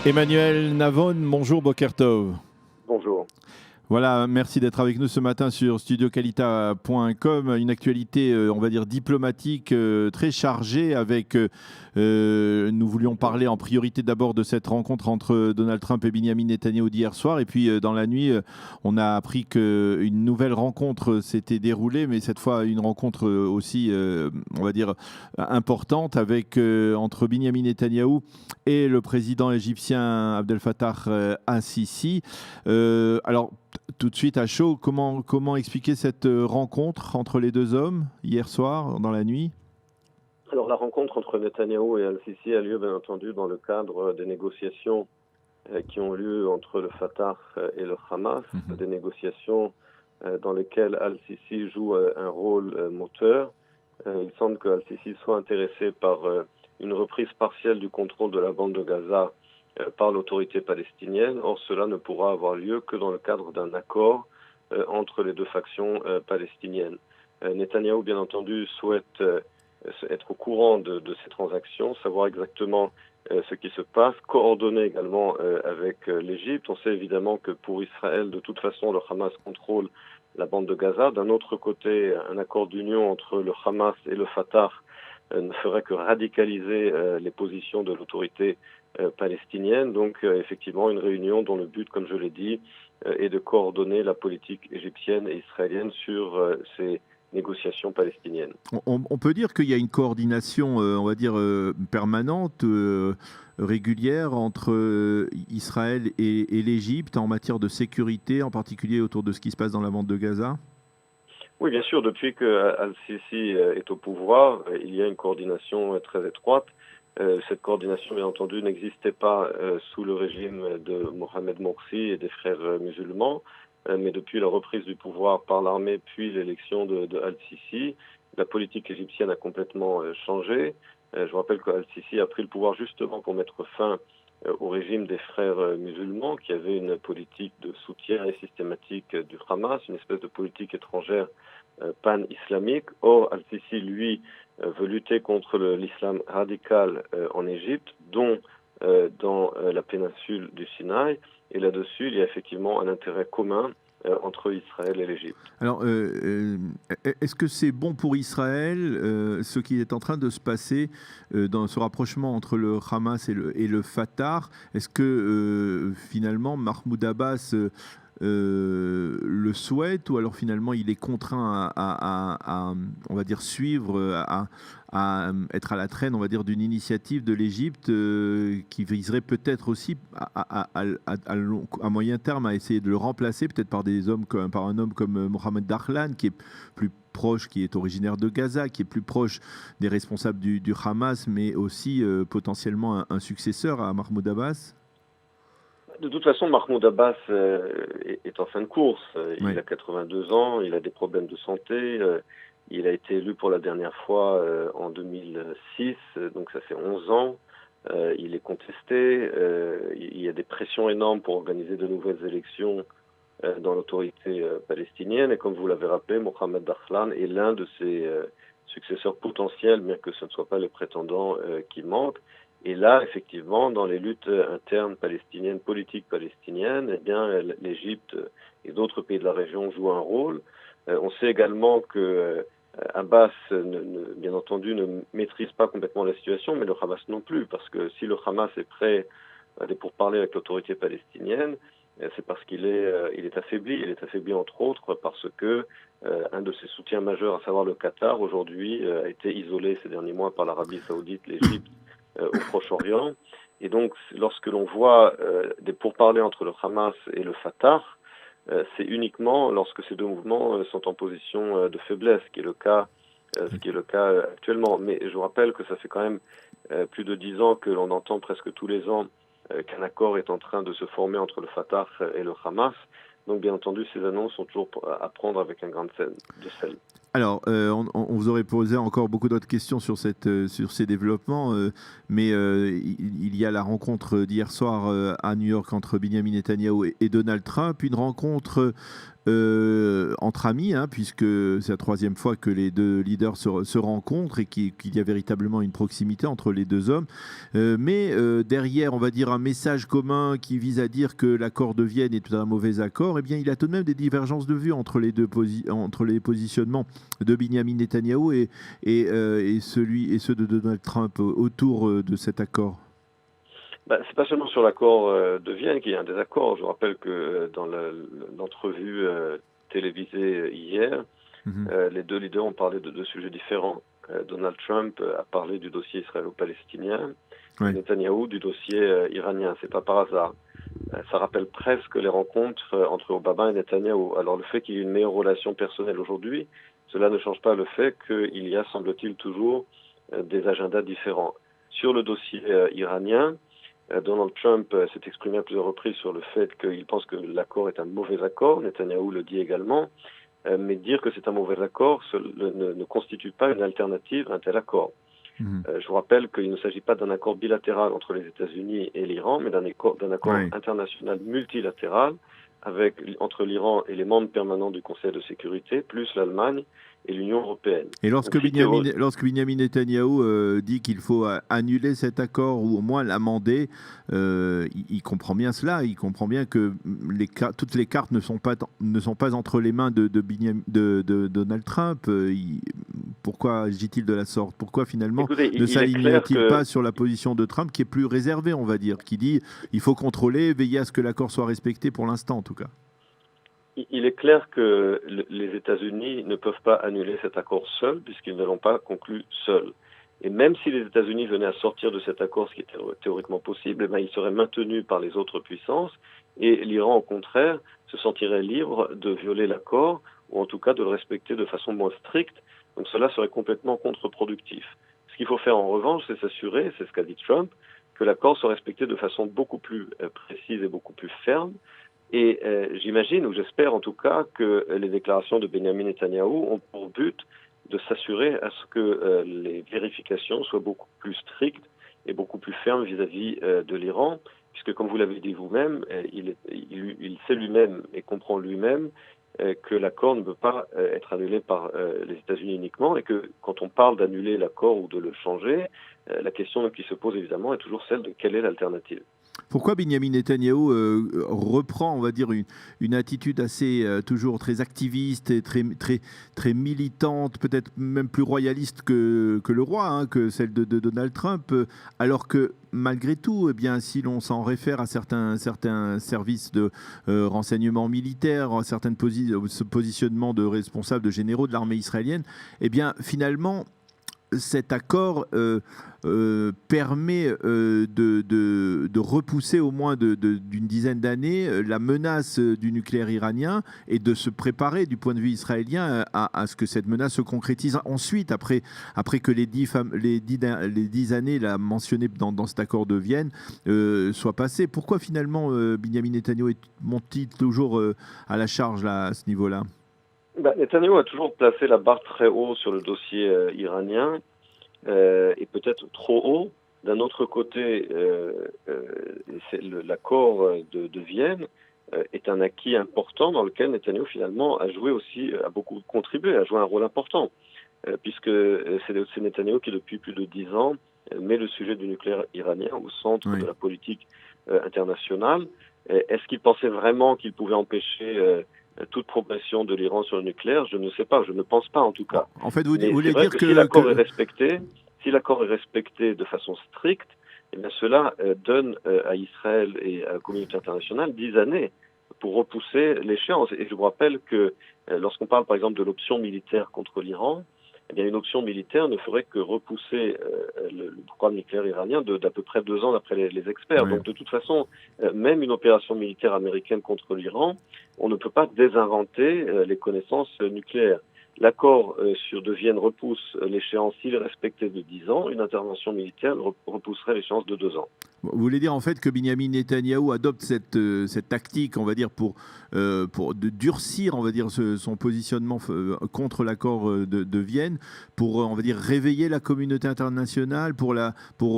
Emmanuel Navon, bonjour Boker Tov. Bonjour. Voilà, merci d'être avec nous ce matin sur studioqualita.com. Une actualité, on va dire, diplomatique très chargée avec, nous voulions parler en priorité d'abord de cette rencontre entre Donald Trump et Benjamin Netanyahou d'hier soir. Et puis dans la nuit, on a appris qu'une nouvelle rencontre s'était déroulée, mais cette fois une rencontre aussi, on va dire, importante avec, entre Benjamin Netanyahou et le président égyptien Abdel Fattah al-Sisi. Alors, tout de suite à chaud, comment expliquer cette rencontre entre les deux hommes hier soir, dans la nuit? Alors la rencontre entre Netanyahou et al-Sisi a lieu bien entendu dans le cadre des négociations qui ont lieu entre le Fatah et le Hamas, des négociations dans lesquelles al-Sisi joue un rôle moteur. Il semble que al-Sisi soit intéressé par une reprise partielle du contrôle de la bande de Gaza par l'autorité palestinienne. Or, cela ne pourra avoir lieu que dans le cadre d'un accord entre les deux factions palestiniennes. Netanyahou, bien entendu, souhaite être au courant de ces transactions, savoir exactement ce qui se passe, coordonner également avec l'Égypte. On sait évidemment que pour Israël, de toute façon, le Hamas contrôle la bande de Gaza. D'un autre côté, un accord d'union entre le Hamas et le Fatah ne ferait que radicaliser les positions de l'autorité palestinienne. Donc effectivement une réunion dont le but, comme je l'ai dit, est de coordonner la politique égyptienne et israélienne sur ces négociations palestiniennes. On peut dire qu'il y a une coordination, on va dire, permanente, régulière entre Israël et l'Égypte en matière de sécurité, en particulier autour de ce qui se passe dans la bande de Gaza? Oui, bien sûr, depuis que al-Sisi est au pouvoir, il y a une coordination très étroite. Cette coordination, bien entendu, n'existait pas sous le régime de Mohamed Morsi et des frères musulmans, mais depuis la reprise du pouvoir par l'armée puis l'élection de al-Sisi, la politique égyptienne a complètement changé. Je vous rappelle que al-Sisi a pris le pouvoir justement pour mettre fin au régime des frères musulmans, qui avait une politique de soutien systématique du Hamas, une espèce de politique étrangère pan-islamique. Or, al-Sisi, lui, veut lutter contre l'islam radical en Égypte, dont dans la péninsule du Sinaï. Et là-dessus, il y a effectivement un intérêt commun entre Israël et l'Égypte. Alors, est-ce que c'est bon pour Israël, ce qui est en train de se passer dans ce rapprochement entre le Hamas et le Fatah? Est-ce que finalement Mahmoud Abbas le souhaite, ou alors finalement il est contraint on va dire, suivre, à être à la traîne, on va dire, d'une initiative de l'Égypte qui viserait peut-être aussi à moyen terme à essayer de le remplacer peut-être par un homme comme Mohamed Dahlan, qui est plus proche, qui est originaire de Gaza, qui est plus proche des responsables du Hamas, mais aussi potentiellement un successeur à Mahmoud Abbas? De toute façon, Mahmoud Abbas est en fin de course. Oui. Il a 82 ans, il a des problèmes de santé. Il a été élu pour la dernière fois en 2006, donc ça fait 11 ans. Il est contesté. Il y a des pressions énormes pour organiser de nouvelles élections dans l'autorité palestinienne. Et comme vous l'avez rappelé, Mohamed Dahlan est l'un de ses successeurs potentiels, bien que ce ne soient pas les prétendants qui manquent. Et là, effectivement, dans les luttes internes palestiniennes, politiques palestiniennes, eh bien, l'Égypte et d'autres pays de la région jouent un rôle. On sait également que Abbas, bien entendu, ne maîtrise pas complètement la situation, mais le Hamas non plus, parce que si le Hamas est prêt à aller pour parler avec l'autorité palestinienne, c'est parce qu'il est affaibli. Il est affaibli entre autres parce que un de ses soutiens majeurs, à savoir le Qatar, aujourd'hui a été isolé ces derniers mois par l'Arabie Saoudite, l'Égypte, au Proche-Orient. Et donc, lorsque l'on voit des pourparlers entre le Hamas et le Fatah, c'est uniquement lorsque ces deux mouvements sont en position de faiblesse, ce qui est le cas actuellement. Mais je vous rappelle que ça fait quand même plus de 10 ans que l'on entend presque tous les ans qu'un accord est en train de se former entre le Fatah et le Hamas. Donc, bien entendu, ces annonces sont toujours à prendre avec un grain de sel. Alors, on vous aurait posé encore beaucoup d'autres questions sur ces développements, mais il y a la rencontre d'hier soir à New York entre Benjamin Netanyahou et Donald Trump, une rencontre entre amis, hein, puisque c'est la troisième fois que les deux leaders se rencontrent et qu'il y a véritablement une proximité entre les deux hommes. Mais derrière, on va dire, un message commun qui vise à dire que l'accord de Vienne est un mauvais accord, eh bien, il y a tout de même des divergences de vues entre les entre les positionnements de Benjamin Netanyahou et ceux de Donald Trump autour de cet accord. C'est pas seulement sur l'accord de Vienne qu'il y a un désaccord. Je vous rappelle que dans l'entrevue télévisée hier, les deux leaders ont parlé de deux sujets différents. Donald Trump a parlé du dossier israélo-palestinien, et Netanyahou du dossier iranien. C'est pas par hasard. Ça rappelle presque les rencontres entre Obama et Netanyahou. Alors le fait qu'il y ait une meilleure relation personnelle aujourd'hui, cela ne change pas le fait qu'il y a, semble-t-il, toujours des agendas différents. Sur le dossier iranien, Donald Trump s'est exprimé à plusieurs reprises sur le fait qu'il pense que l'accord est un mauvais accord. Netanyahou le dit également. Mais dire que c'est un mauvais accord ne constitue pas une alternative à un tel accord. Je vous rappelle qu'il ne s'agit pas d'un accord bilatéral entre les États-Unis et l'Iran, mais d'un accord international multilatéral entre l'Iran et les membres permanents du Conseil de sécurité, plus l'Allemagne et l'Union européenne. Et lorsque Benjamin Netanyahou dit qu'il faut annuler cet accord ou au moins l'amender, il comprend bien cela. Il comprend bien que toutes les cartes ne sont pas entre les mains de Donald Trump. Pourquoi agit-il de la sorte? Pourquoi finalement ne s'aligne-t-il pas sur la position de Trump qui est plus réservée, on va dire, qui dit il faut contrôler, veiller à ce que l'accord soit respecté pour l'instant en tout cas? Il est clair que les États-Unis ne peuvent pas annuler cet accord seuls, puisqu'ils ne l'ont pas conclu seuls. Et même si les États-Unis venaient à sortir de cet accord, ce qui est théoriquement possible, il serait maintenu par les autres puissances, et l'Iran, au contraire, se sentirait libre de violer l'accord, ou en tout cas de le respecter de façon moins stricte. Donc cela serait complètement contre-productif. Ce qu'il faut faire en revanche, c'est s'assurer, c'est ce qu'a dit Trump, que l'accord soit respecté de façon beaucoup plus précise et beaucoup plus ferme. Et j'imagine, ou j'espère en tout cas, que les déclarations de Benjamin Netanyahou ont pour but de s'assurer à ce que les vérifications soient beaucoup plus strictes et beaucoup plus fermes vis-à-vis de l'Iran, puisque comme vous l'avez dit vous-même, il sait lui-même et comprend lui-même que l'accord ne peut pas être annulé par les États-Unis uniquement, et que quand on parle d'annuler l'accord ou de le changer, la question qui se pose évidemment est toujours celle de quelle est l'alternative. Pourquoi Benjamin Netanyahou reprend, on va dire, une attitude assez toujours très activiste et très militante, peut-être même plus royaliste que le roi, hein, que celle de Donald Trump, alors que malgré tout, eh bien, si l'on s'en réfère à certains services de renseignement militaire, à certains positionnements de responsables, de généraux de l'armée israélienne, eh bien, finalement, cet accord permet de repousser au moins d'une dizaine d'années la menace du nucléaire iranien et de se préparer du point de vue israélien à ce que cette menace se concrétise ensuite, après que les 10 années là, mentionnées dans cet accord de Vienne soient passées. Pourquoi finalement Benjamin Netanyahou monte-t-il toujours à la charge là, à ce niveau-là? Netanyahou a toujours placé la barre très haut sur le dossier iranien, et peut-être trop haut. D'un autre côté, l'accord de Vienne est un acquis important dans lequel Netanyahou finalement a beaucoup contribué, a joué un rôle important, puisque c'est Netanyahou qui depuis plus de 10 ans met le sujet du nucléaire iranien au centre de la politique internationale. Est-ce qu'il pensait vraiment qu'il pouvait empêcher toute progression de l'Iran sur le nucléaire? Je ne sais pas, je ne pense pas en tout cas. En fait, vous voulez dire que si l'accord est respecté de façon stricte, eh bien cela donne à Israël et à la communauté internationale 10 années pour repousser l'échéance. Et je vous rappelle que lorsqu'on parle par exemple de l'option militaire contre l'Iran, eh bien une option militaire ne ferait que repousser le programme nucléaire iranien d'à peu près 2 ans d'après les experts. Oui. Donc de toute façon, même une opération militaire américaine contre l'Iran, on ne peut pas désinventer les connaissances nucléaires. L'accord de Vienne repousse l'échéance, s'il est respecté, de 10 ans. Une intervention militaire repousserait l'échéance de 2 ans. Vous voulez dire en fait que Binyamin Netanyahou adopte cette tactique, on va dire, pour de durcir, on va dire, son positionnement contre l'accord de Vienne, pour, on va dire, réveiller la communauté internationale, pour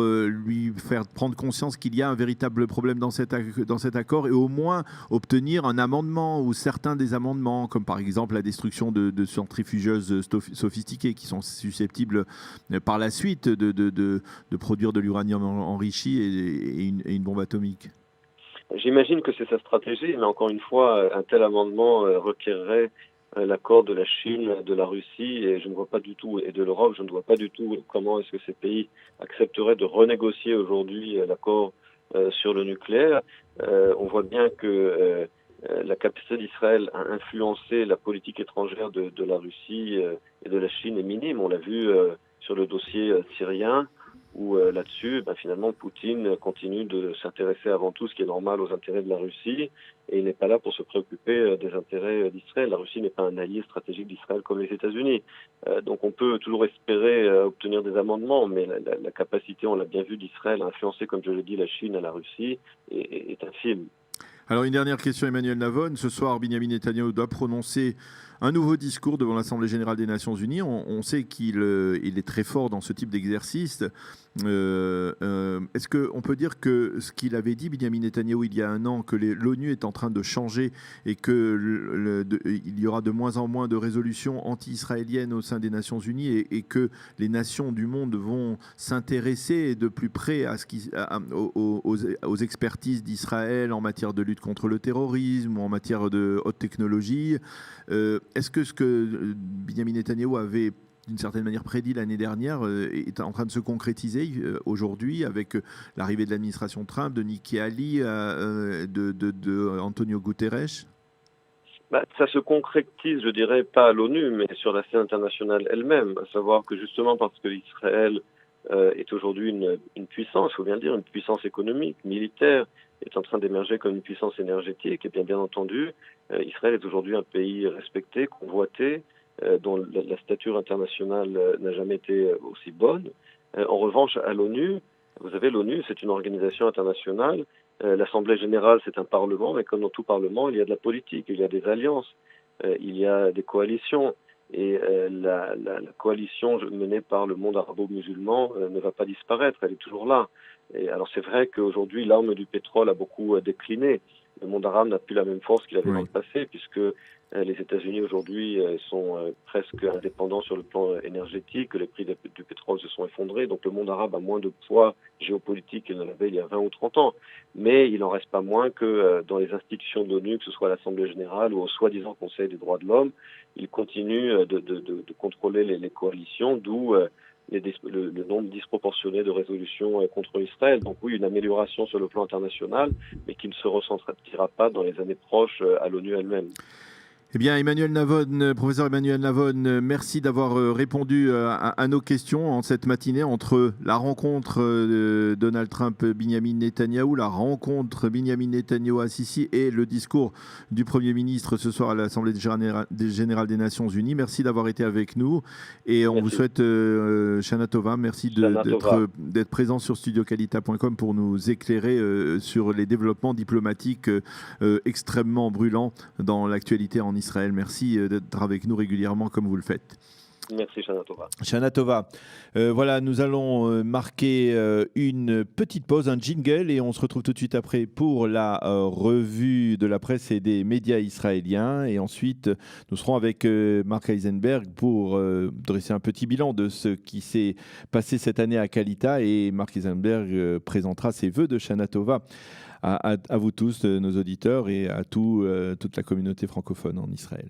lui faire prendre conscience qu'il y a un véritable problème dans cet accord et au moins obtenir un amendement ou certains des amendements, comme par exemple la destruction de centrifugeuses sophistiquées qui sont susceptibles par la suite de produire de l'uranium enrichi et une bombe atomique. J'imagine que c'est sa stratégie, mais encore une fois, un tel amendement requerrait l'accord de la Chine, de la Russie, et je ne vois pas du tout, et de l'Europe, je ne vois pas du tout comment est-ce que ces pays accepteraient de renégocier aujourd'hui l'accord sur le nucléaire. On voit bien que la capacité d'Israël à influencer la politique étrangère de la Russie et de la Chine est minime. On l'a vu sur le dossier syrien, où là-dessus, finalement, Poutine continue de s'intéresser avant tout, ce qui est normal, aux intérêts de la Russie, et il n'est pas là pour se préoccuper des intérêts d'Israël. La Russie n'est pas un allié stratégique d'Israël comme les États-Unis. Donc on peut toujours espérer obtenir des amendements, mais la capacité, on l'a bien vu, d'Israël à influencer, comme je l'ai dit, la Chine à la Russie est infime. Alors une dernière question, Emmanuel Navon. Ce soir, Binyamin Netanyahou doit prononcer un nouveau discours devant l'Assemblée générale des Nations unies. On sait qu'il est très fort dans ce type d'exercice. Est-ce qu'on peut dire que ce qu'il avait dit, Binyamin Netanyahou, il y a un an, que l'ONU est en train de changer et qu'il y aura de moins en moins de résolutions anti-israéliennes au sein des Nations unies et que les nations du monde vont s'intéresser de plus près aux expertises d'Israël en matière de lutte contre le terrorisme ou en matière de haute technologie? Est-ce que ce que Binyamin Netanyahou avait d'une certaine manière prédit l'année dernière est en train de se concrétiser aujourd'hui avec l'arrivée de l'administration Trump, de Nikki Haley, de Antonio Guterres? Ça se concrétise, je dirais, pas à l'ONU, mais sur la scène internationale elle-même, à savoir que justement parce que Israël est aujourd'hui une puissance, il faut bien le dire, une puissance économique, militaire, est en train d'émerger comme une puissance énergétique, et bien entendu, Israël est aujourd'hui un pays respecté, convoité, dont la stature internationale n'a jamais été aussi bonne. En revanche, à l'ONU, vous savez, l'ONU, c'est une organisation internationale. L'Assemblée générale, c'est un parlement, mais comme dans tout parlement, il y a de la politique, il y a des alliances, il y a des coalitions. Et la coalition menée par le monde arabo-musulman ne va pas disparaître, elle est toujours là. Et alors c'est vrai qu'aujourd'hui, l'arme du pétrole a beaucoup décliné. Le monde arabe n'a plus la même force qu'il avait dans le passé, puisque les États-Unis aujourd'hui sont presque indépendants sur le plan énergétique, les prix du pétrole se sont effondrés, donc le monde arabe a moins de poids géopolitique qu'il ne l'avait il y a 20 ou 30 ans. Mais il n'en reste pas moins que dans les institutions de l'ONU, que ce soit l'Assemblée générale ou au soi-disant Conseil des droits de l'homme, il continue de contrôler les coalitions, d'où le nombre disproportionné de résolutions contre Israël. Donc oui, une amélioration sur le plan international, mais qui ne se ressentira pas dans les années proches à l'ONU elle-même. Eh bien, Emmanuel Navon, professeur Emmanuel Navon, merci d'avoir répondu à nos questions en cette matinée entre la rencontre de Donald Trump-Binyamin Netanyahou, la rencontre Binyamin Netanyahou-Sisi et le discours du Premier ministre ce soir à l'Assemblée générale des Nations Unies. Merci d'avoir été avec nous et on vous souhaite Shana Tova. Merci d'être présent sur studiokalita.com pour nous éclairer sur les développements diplomatiques extrêmement brûlants dans l'actualité en Israël. Merci d'être avec nous régulièrement comme vous le faites. Merci Shana Tova. Shana Tova. Voilà, nous allons marquer une petite pause, un jingle, et on se retrouve tout de suite après pour la revue de la presse et des médias israéliens. Et ensuite, nous serons avec Marc Eisenberg pour dresser un petit bilan de ce qui s'est passé cette année à Kalita. Et Marc Eisenberg présentera ses vœux de Shana Tova à vous tous, nos auditeurs, et à toute la communauté francophone en Israël.